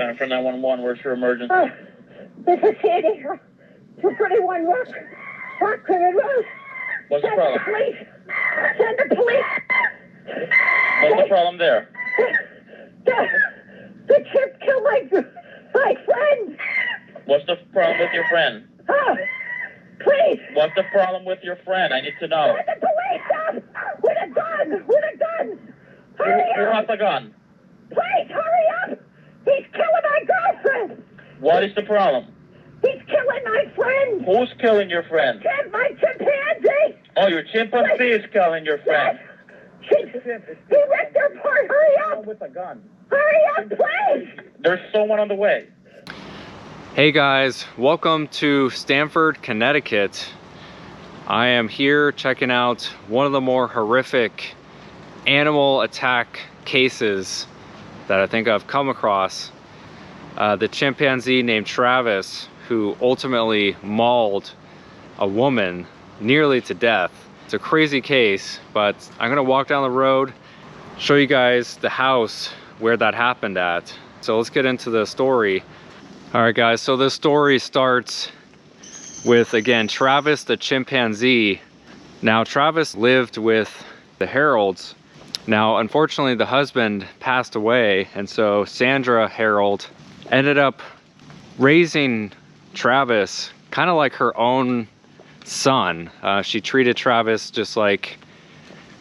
Stamford 911, where's your emergency? This is Sandy. 231 Rock River Road. What's the problem? Send the police. What's the problem there? The chimp killed my friend. What's the problem with your friend? Oh, please. What's the problem with your friend? I need to know. Send the police up with a gun. With a gun. Hurry Who up. has the gun? Please hurry up. He's killing my girlfriend. What is the problem? He's killing my friend. Who's killing your friend? My chimpanzee. Oh, your chimpanzee is killing your friend. He ripped her apart. Hurry up. With a gun. Hurry up, please. There's someone on the way. Hey guys, welcome to Stamford, Connecticut. I am here checking out one of the more horrific animal attack cases that I think I've come across. The chimpanzee named Travis, who ultimately mauled a woman nearly to death. It's a crazy case, but I'm gonna walk down the road, show you guys the house where that happened at. So let's get into the story. All right guys, so this story starts with, again, Travis the chimpanzee. Now Travis lived with the Harolds. Now unfortunately the husband passed away, and so Sandra Harold ended up raising Travis kind of like her own son. She treated Travis just like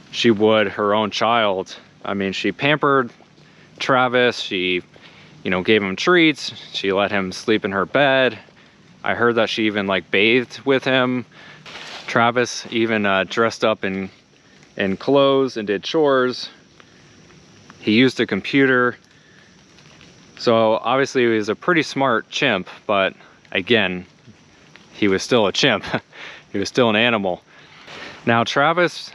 she would her own child. I mean, she pampered Travis, she, you know, gave him treats, she let him sleep in her bed. I heard that she even like bathed with him. Travis even dressed up in clothes and did chores. He used a computer. So obviously he was a pretty smart chimp, but again, he was still a chimp. He was still an animal. Now Travis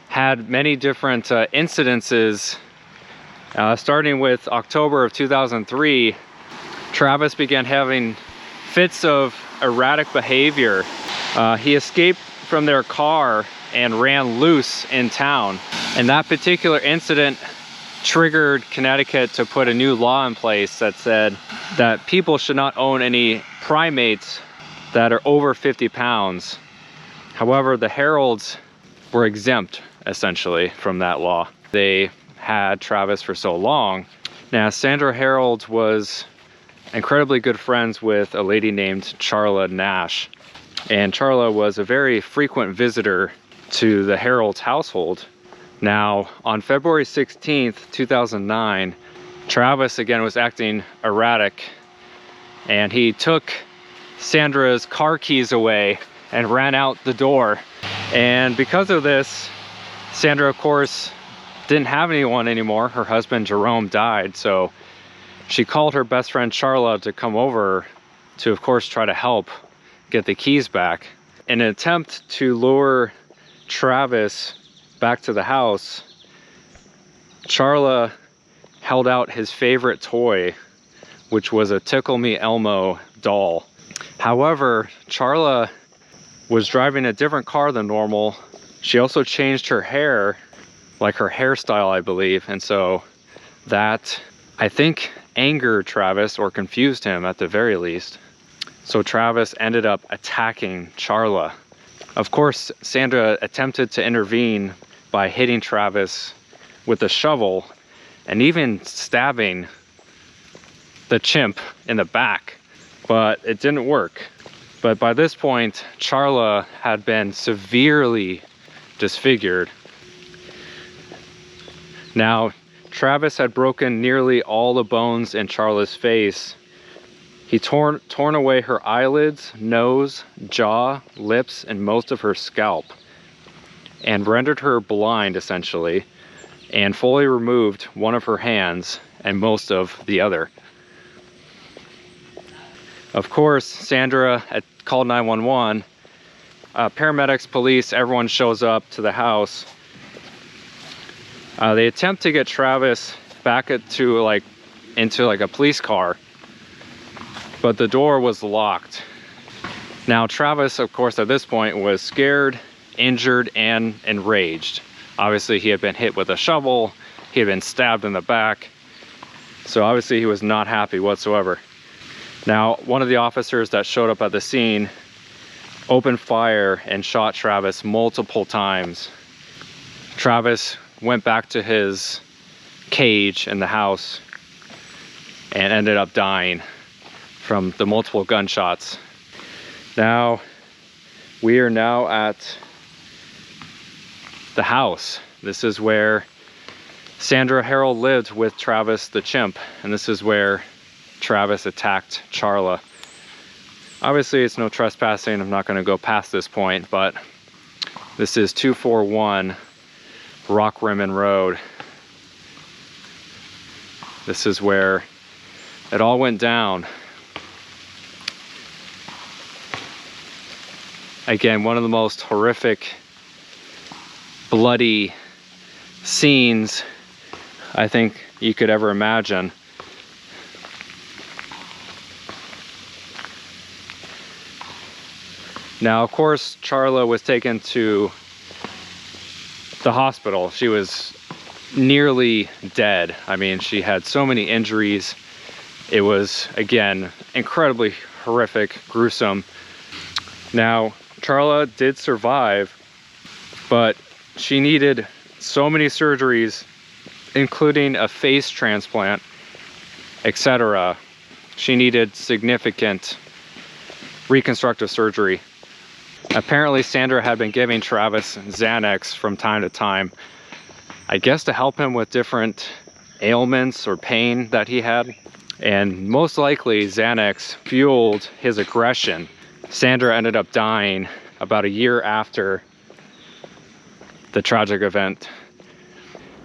had many different incidences. Starting with October of 2003, Travis began having fits of erratic behavior. He escaped from their car and ran loose in town. And that particular incident triggered Connecticut to put a new law in place that said that people should not own any primates that are over 50 pounds. However, the Harolds were exempt essentially from that law. They had Travis for so long. Now, Sandra Harold was incredibly good friends with a lady named Charla Nash. And Charla was a very frequent visitor to the Harold's household. Now, on February 16th, 2009, Travis again was acting erratic, and he took Sandra's car keys away and ran out the door. And because of this, Sandra, of course, didn't have anyone anymore. Her husband, Jerome, died, so she called her best friend, Charla, to come over to, of course, try to help get the keys back. In an attempt to lure Travis back to the house, Charla held out his favorite toy, which was a Tickle Me Elmo doll. However, Charla was driving a different car than normal. She also changed her hair, like her hairstyle, I believe, and so that, I think, angered Travis, or confused him at the very least. So Travis ended up attacking Charla. Of course, Sandra attempted to intervene by hitting Travis with a shovel and even stabbing the chimp in the back, but it didn't work. But by this point, Charla had been severely disfigured. Now, Travis had broken nearly all the bones in Charla's face. He torn away her eyelids, nose, jaw, lips, and most of her scalp, and rendered her blind essentially, and fully removed one of her hands and most of the other. Of course, Sandra called 911. Paramedics, police, everyone shows up to the house. They attempt to get Travis back into a police car, but the door was locked. Now Travis, of course, at this point was scared, injured, and enraged. Obviously he had been hit with a shovel, he had been stabbed in the back, So obviously he was not happy whatsoever. Now, one of the officers that showed up at the scene opened fire and shot Travis multiple times. Travis went back to his cage in the house and ended up dying from the multiple gunshots. Now, we are now at the house. This is where Sandra Harold lived with Travis the chimp, and this is where Travis attacked Charla. Obviously, it's no trespassing. I'm not going to go past this point, but this is 241 Rock Rimmon Road. This is where it all went down. Again, one of the most horrific, bloody scenes I think you could ever imagine. Now, of course, Charla was taken to the hospital. She was nearly dead. I mean, she had so many injuries. It was, again, incredibly horrific, gruesome. Now, Charla did survive, but she needed so many surgeries, including a face transplant, etc. She needed significant reconstructive surgery. Apparently, Sandra had been giving Travis Xanax from time to time, I guess to help him with different ailments or pain that he had. And most likely, Xanax fueled his aggression. Sandra ended up dying about a year after the tragic event.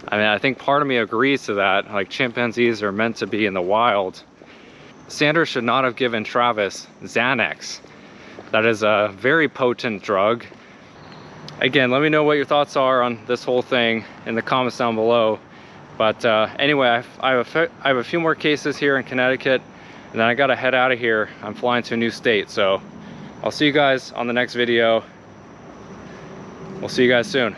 I mean, I think part of me agrees to that. Like, chimpanzees are meant to be in the wild. Sandra should not have given Travis Xanax. That is a very potent drug. Again, let me know what your thoughts are on this whole thing in the comments down below. But anyway, I have a few more cases here in Connecticut, and then I gotta head out of here. I'm flying to a new state, so I'll see you guys on the next video. We'll see you guys soon.